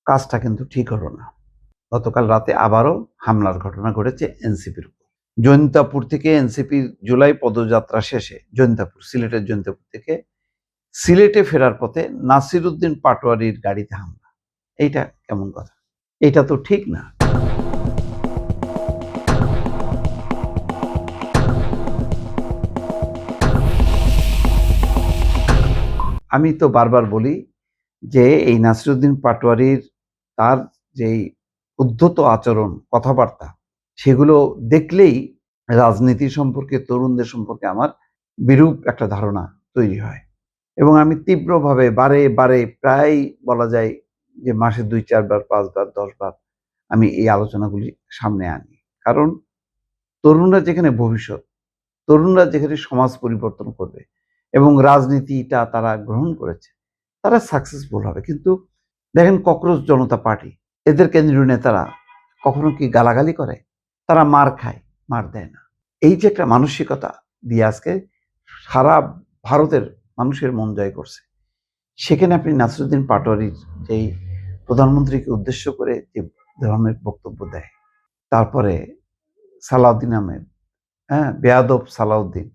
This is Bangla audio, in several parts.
কাজটা কিন্তু ঠিক হলো না। গতকাল রাতে আবারও হামলার ঘটনা ঘটেছে এনসিপির উপর। জৈন্তাপুর থেকে এনসিপির জুলাই পদযাত্রা শেষে সিলেটের জৈন্তাপুর থেকে সিলেটে ফেরার পথে নাসিরউদ্দিন পাটোয়ারির গাড়িতে হামলা। এইটা কেমন কথা? এটা তো ঠিক না। আমি তো বারবার বলি যে এই নাসিরউদ্দিন পাটোয়ারির তার যেই উদ্ধত আচরণ, কথাবার্তা, সেগুলো দেখলেই রাজনীতি সম্পর্কে, তরুণদের সম্পর্কে আমার বিরূপ একটা ধারণা তৈরি হয়। এবং আমি তীব্রভাবে বারে বারে প্রায় বলা যায় যে মাসে ২-৪ বার, ৫ বার, ১০ বার আমি এই আলোচনাগুলি সামনে আনি। কারণ তরুণরা যেখানে ভবিষ্যৎ, তরুণরা যেখানে সমাজ পরিবর্তন করবে এবং রাজনীতিটা তারা গ্রহণ করেছে, তারা সাকসেসফুল হবে। কিন্তু দেখেন ককরোচ জনতা পার্টি, এদের কেন্দ্রীয় নেতারা কখনো কি গালাগালি করে? তারা মার খায়, মার দেয় না। এই যে একটা মানসিকতা দিয়ে আজকে সারা ভারতের মানুষের মন জয় করছে। সেখানে আপনি নাসিরউদ্দিন পাটোয়ারির যেই প্রধানমন্ত্রীকে উদ্দেশ্য করে যে ধরনের বক্তব্য দেয়, তারপরে সালাউদ্দিন আহমেদ, বেয়াদব সালাউদ্দিন,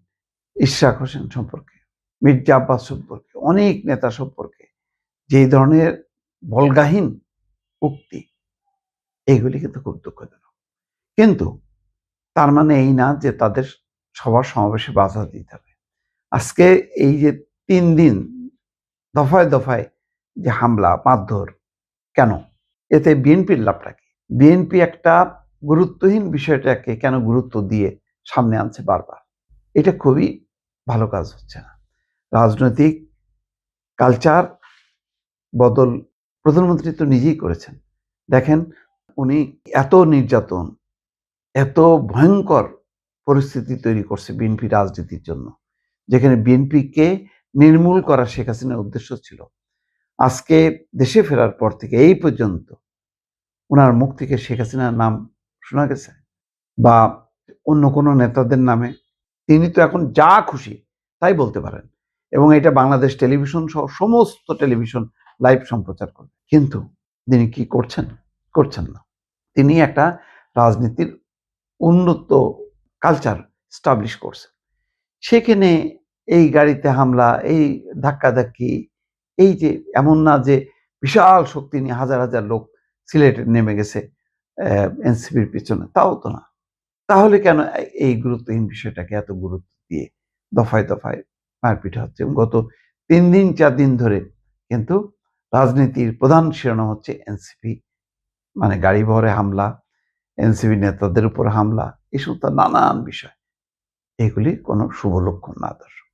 ইশরাক হোসেন সম্পর্কে, মির্জা আব্বাস সম্পর্কে, অনেক নেতা সম্পর্কে যে ধরনের বল্গাহীন উক্তি, এইগুলি কিন্তু খুব দুঃখজনক। কিন্তু তার মানে এই না যে তাদের সবার সমাবেশে বাধা দিতে হবে। আজকে এই যে ৩ দিন দফায় দফায় যে হামলা, মারধর, কেন? এতে বিএনপির লাভটা কি? বিএনপি একটা গুরুত্বহীন বিষয়টাকে কেন গুরুত্ব দিয়ে সামনে আনছে বারবার? এটা খুবই ভালো কাজ হচ্ছে না। রাজনৈতিক কালচার বদল প্রধানমন্ত্রী তো নিজেই করেছেন। দেখেন উনি এত নির্যাতন, এত ভয়ঙ্কর পরিস্থিতি তৈরি করছে বিএনপি রাজনীতির জন্য, যেখানে বিএনপিকে নির্মূল করা শেখ হাসিনার উদ্দেশ্য ছিল। আজকে দেশে ফেরার পর থেকে এই পর্যন্ত উনার মুখ থেকে শেখ হাসিনার নাম শোনা গেছে? বা অন্য কোনো নেতাদের নামে? তিনি তো এখন যা খুশি তাই বলতে পারেন এবং এটা বাংলাদেশ টেলিভিশন সহ সমস্ত টেলিভিশন লাইভ সম্প্রচার করবে। কিন্তু তিনি কি করছেন? করছেন না। তিনি একটা রাজনীতির উন্নত কালচার স্টাবলিশ করছেন। সেখানে এই গাড়িতে হামলা, এই ধাক্কাধাক্কি, এই যে এমন না যে বিশাল শক্তি নিয়ে হাজার হাজার লোক সিলেটে নেমে গেছে এনসিপির পিছনে, তাও তো না। তাহলে কেন এই গুরুত্বহীন বিষয়টাকে এত গুরুত্ব দিয়ে দফায় দফায় মারপিট হচ্ছে? এবং গত ৩ দিন ৪ দিন ধরে কিন্তু রাজনীতির প্রধান শিরোনাম হচ্ছে এনসিপি, মানে গাড়ি বহরে হামলা, এনসিপি নেতাদের উপর হামলা, এই সমস্ত নানান বিষয়। এগুলি কোনো শুভ লক্ষণ না দর্শক।